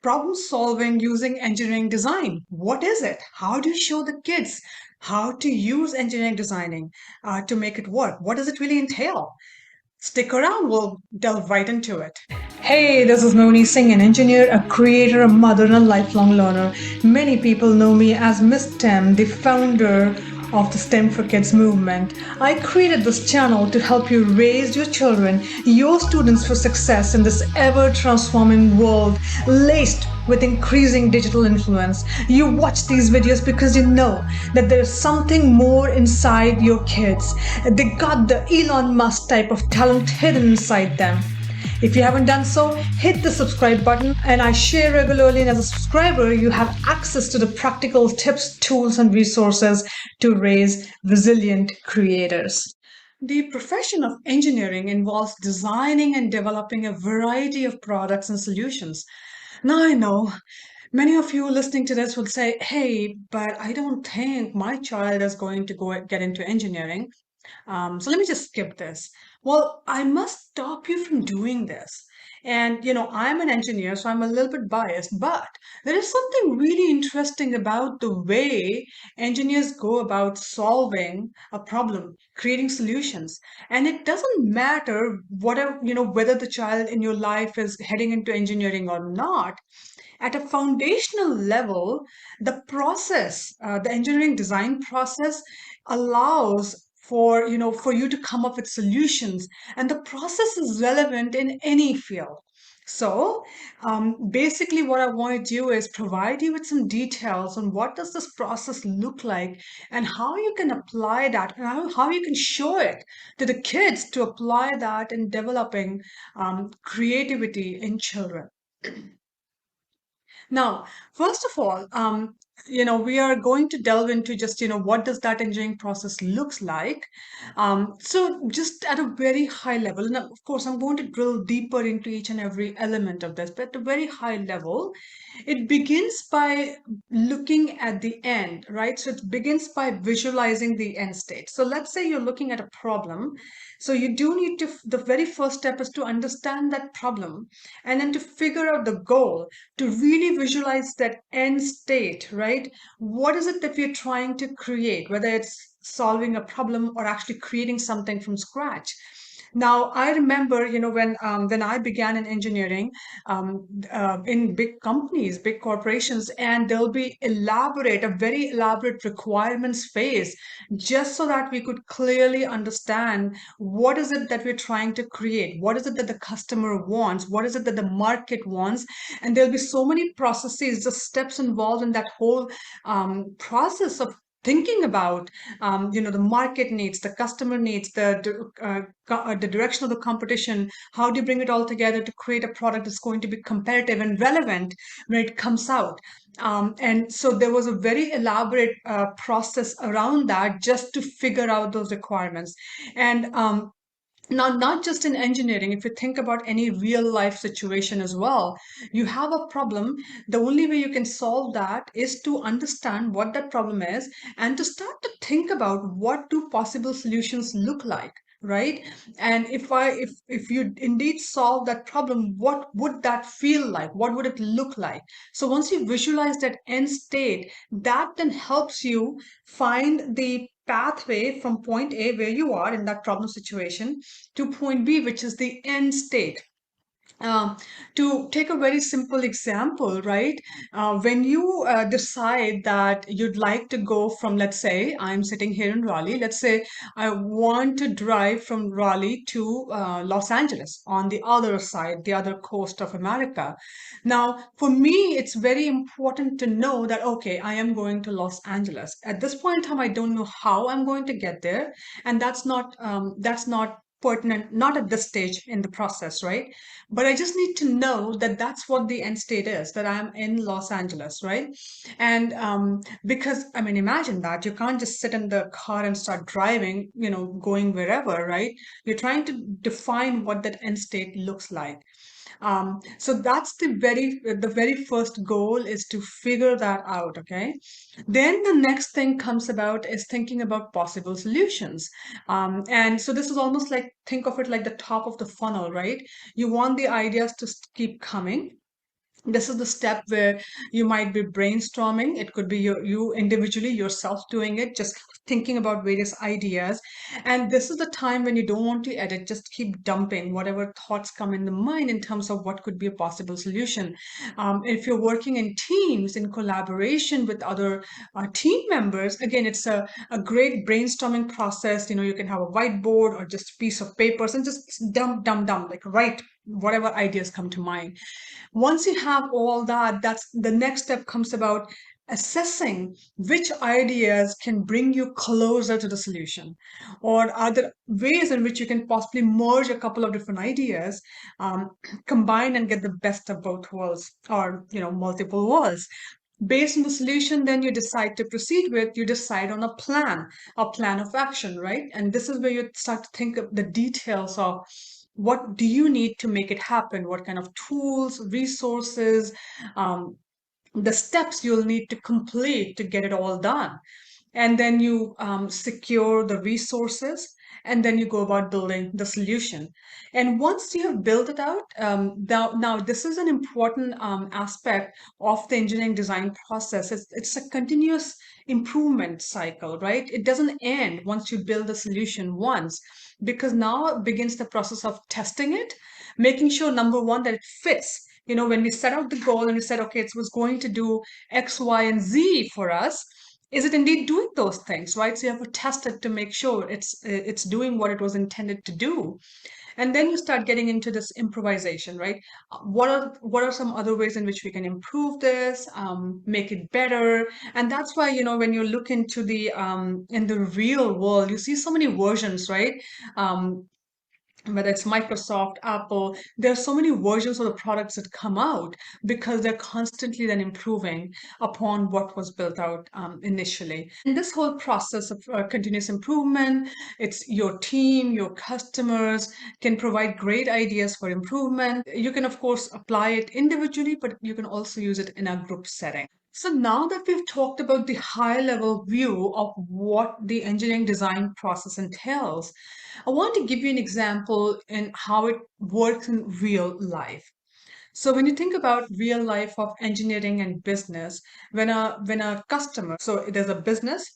problem solving using engineering design. What is it? How do you show the kids how to use engineering designing to make it work? What does it really entail? Stick around, we'll delve right into it. Hey, this is Moni Singh, an engineer, a creator, a mother, and a lifelong learner. Many people know me as Miss STEM, the founder of the STEM for Kids movement. I created this channel to help you raise your children, your students, for success in this ever transforming world laced with increasing digital influence. You watch these videos because you know that there's something more inside your kids. They got the Elon Musk type of talent hidden inside them. If you haven't done so, hit the subscribe button, and I share regularly. And as a subscriber, you have access to the practical tips, tools, and resources to raise resilient creators. The profession of engineering involves designing and developing a variety of products and solutions. Now, I know many of you listening to this will say, hey, but I don't think my child is going to go get into engineering. So let me just skip this. Well, I must stop you from doing this. And, I'm an engineer, so I'm a little bit biased, but there is something really interesting about the way engineers go about solving a problem, creating solutions. And it doesn't matter whatever, whether the child in your life is heading into engineering or not. At a foundational level, the engineering design process allows for you to come up with solutions, and the process is relevant in any field. So basically what I want to do is provide you with some details on what does this process look like, and how you can apply that, and how you can show it to the kids to apply that in developing creativity in children. Now, first of all, we are going to delve into just, what does that engineering process looks like. So just at a very high level, and of course, I'm going to drill deeper into each and every element of this, but at a very high level, it begins by looking at the end, right? So it begins by visualizing the end state. So let's say you're looking at a problem. So you do need to, the very first step is to understand that problem, and then to figure out the goal, to really visualize that end state, right? What is it that we're trying to create, whether it's solving a problem or actually creating something from scratch? Now, I remember, when I began in engineering, in big companies, big corporations, and there'll be a very elaborate requirements phase, just so that we could clearly understand what is it that we're trying to create, what is it that the customer wants, what is it that the market wants, and there'll be so many processes, the steps involved in that whole process of thinking about the market needs, the customer needs, the direction of the competition. How do you bring it all together to create a product that's going to be competitive and relevant when it comes out? And so there was a very elaborate process around that, just to figure out those requirements. And now, not just in engineering, if you think about any real life situation as well, you have a problem. The only way you can solve that is to understand what that problem is, and to start to think about what do possible solutions look like, right? And if you indeed solve that problem, what would that feel like? What would it look like? So once you visualize that end state, that then helps you find the pathway from point A, where you are in that problem situation, to point B, which is the end state. Um, to take a very simple example, right? When you decide that you'd like to go from, let's say, I'm sitting here in Raleigh, let's say I want to drive from Raleigh to Los Angeles on the other side, the other coast of America. Now, for me, it's very important to know that, okay, I am going to Los Angeles. At this point in time, I don't know how I'm going to get there, and that's not pertinent, not at this stage in the process, right? But I just need to know that that's what the end state is, that I'm in Los Angeles, right? And because, I mean, imagine that you can't just sit in the car and start driving, going wherever, right? You're trying to define what that end state looks like. So that's the very first goal, is to figure that out. Okay. Then the next thing comes about is thinking about possible solutions. And so this is almost like, think of it like the top of the funnel, right? You want the ideas to keep coming, This is the step where you might be brainstorming. It could be you individually, yourself doing it, just thinking about various ideas. And this is the time when you don't want to edit, just keep dumping whatever thoughts come in the mind in terms of what could be a possible solution. If you're working in teams, in collaboration with other team members, again, it's a great brainstorming process. You can have a whiteboard or just a piece of papers and just dump, like write whatever ideas come to mind. Once you have all that, that's the next step comes about assessing which ideas can bring you closer to the solution, or are there ways in which you can possibly merge a couple of different ideas, um, combine and get the best of both worlds, or multiple worlds. Based on the solution then you decide to proceed with, you decide on a plan of action, right? And this is where you start to think of the details of what do you need to make it happen, what kind of tools, resources, um, the steps you'll need to complete to get it all done. And then you secure the resources, and then you go about building the solution. And once you have built it out, now this is an important aspect of the engineering design process. It's a continuous improvement cycle, right? It doesn't end once you build the solution once, because now begins the process of testing it, making sure, number one, that it fits. When we set out the goal and we said, okay, it was going to do X, Y, and Z for us, is it indeed doing those things, right? So you have to test it to make sure it's doing what it was intended to do. And then you start getting into this improvisation, right? What are some other ways in which we can improve this, make it better? And that's why, when you look into the in the real world, you see so many versions, right? um, whether it's Microsoft, Apple, there are so many versions of the products that come out because they're constantly then improving upon what was built out initially. And this whole process of continuous improvement, it's your team, your customers can provide great ideas for improvement. You can, of course, apply it individually, but you can also use it in a group setting. So now that we've talked about the high level view of what the engineering design process entails, I want to give you an example in how it works in real life. So when you think about real life of engineering and business, when a customer, so there's a business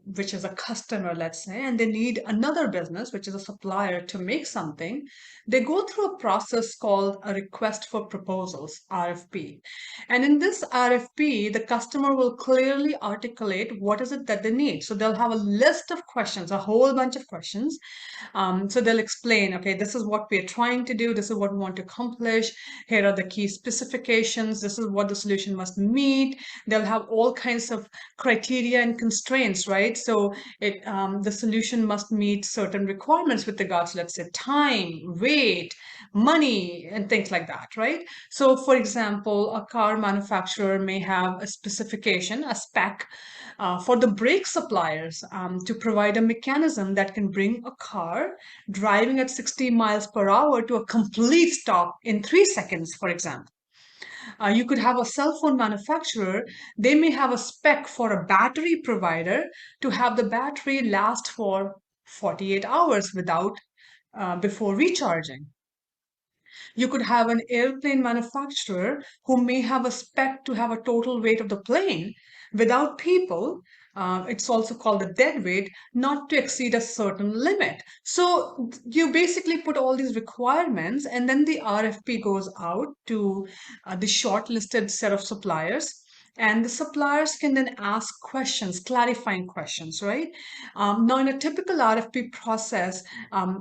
which is a customer, let's say, and they need another business, which is a supplier, to make something, they go through a process called a request for proposals, RFP. And in this RFP, the customer will clearly articulate what is it that they need. So they'll have a list of questions, a whole bunch of questions. So they'll explain, okay, this is what we're trying to do, this is what we want to accomplish, here are the key specifications, this is what the solution must meet. They'll have all kinds of criteria and constraints, right? So the solution must meet certain requirements with regards, let's say, time, weight, money, and things like that, right? So, for example, a car manufacturer may have a specification, a spec, for the brake suppliers to provide a mechanism that can bring a car driving at 60 miles per hour to a complete stop in 3 seconds, for example. You could have a cell phone manufacturer, they may have a spec for a battery provider to have the battery last for 48 hours without before recharging. You could have an airplane manufacturer who may have a spec to have a total weight of the plane without people. It's also called the dead weight, not to exceed a certain limit. So you basically put all these requirements, and then the RFP goes out to the shortlisted set of suppliers. And the suppliers can then ask questions, clarifying questions, right? Now, in a typical RFP process,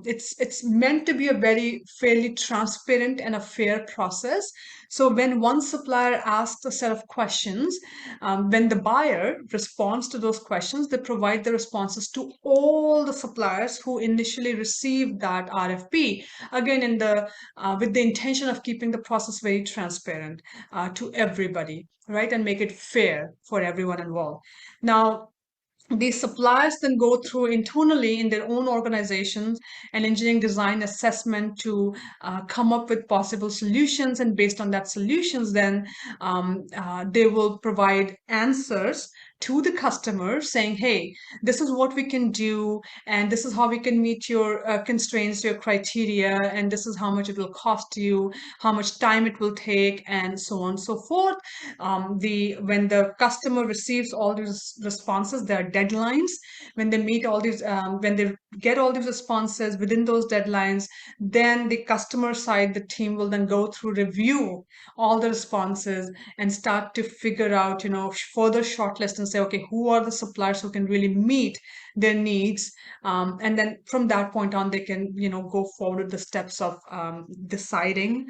it's meant to be a very fairly transparent and a fair process. So when one supplier asks a set of questions, when the buyer responds to those questions, they provide the responses to all the suppliers who initially received that RFP. Again, in the with the intention of keeping the process very transparent to everybody, right, and make it fair for everyone involved. Now, these suppliers then go through internally in their own organizations an engineering design assessment to come up with possible solutions, and based on that solutions then they will provide answers to the customer saying, hey, this is what we can do, and this is how we can meet your constraints, your criteria, and this is how much it will cost you, how much time it will take, and so on and so forth. The When the customer receives all these responses, there are deadlines. When they meet all these, when they get all these responses within those deadlines, then the customer side, the team will then go through, review all the responses, and start to figure out, further shortlist and say, okay, who are the suppliers who can really meet their needs, and then from that point on, they can, go forward with the steps of deciding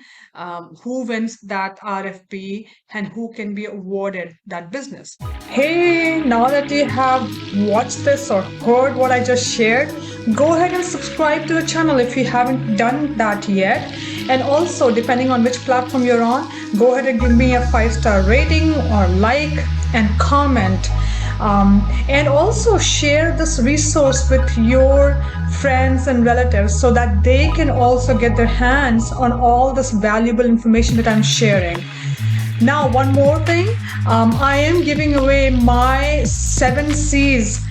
who wins that RFP and who can be awarded that business. Hey, now that you have watched this or heard what I just shared, go ahead and subscribe to the channel if you haven't done that yet. And also, depending on which platform you're on, go ahead and give me a 5-star rating or like and comment. And also share this resource with your friends and relatives so that they can also get their hands on all this valuable information that I'm sharing. Now, one more thing, I am giving away my 7 C's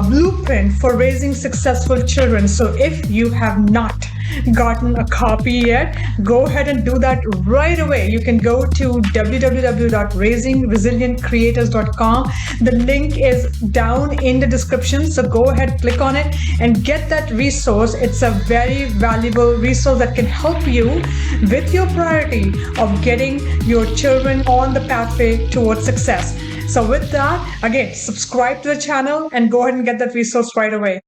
blueprint for raising successful children. So if you have not gotten a copy yet, go ahead and do that right away. You can go to www.raisingresilientcreators.com. The link is down in the description. So go ahead, click on it and get that resource. It's a very valuable resource that can help you with your priority of getting your children on the pathway towards success. So with that, again, subscribe to the channel and go ahead and get that resource right away.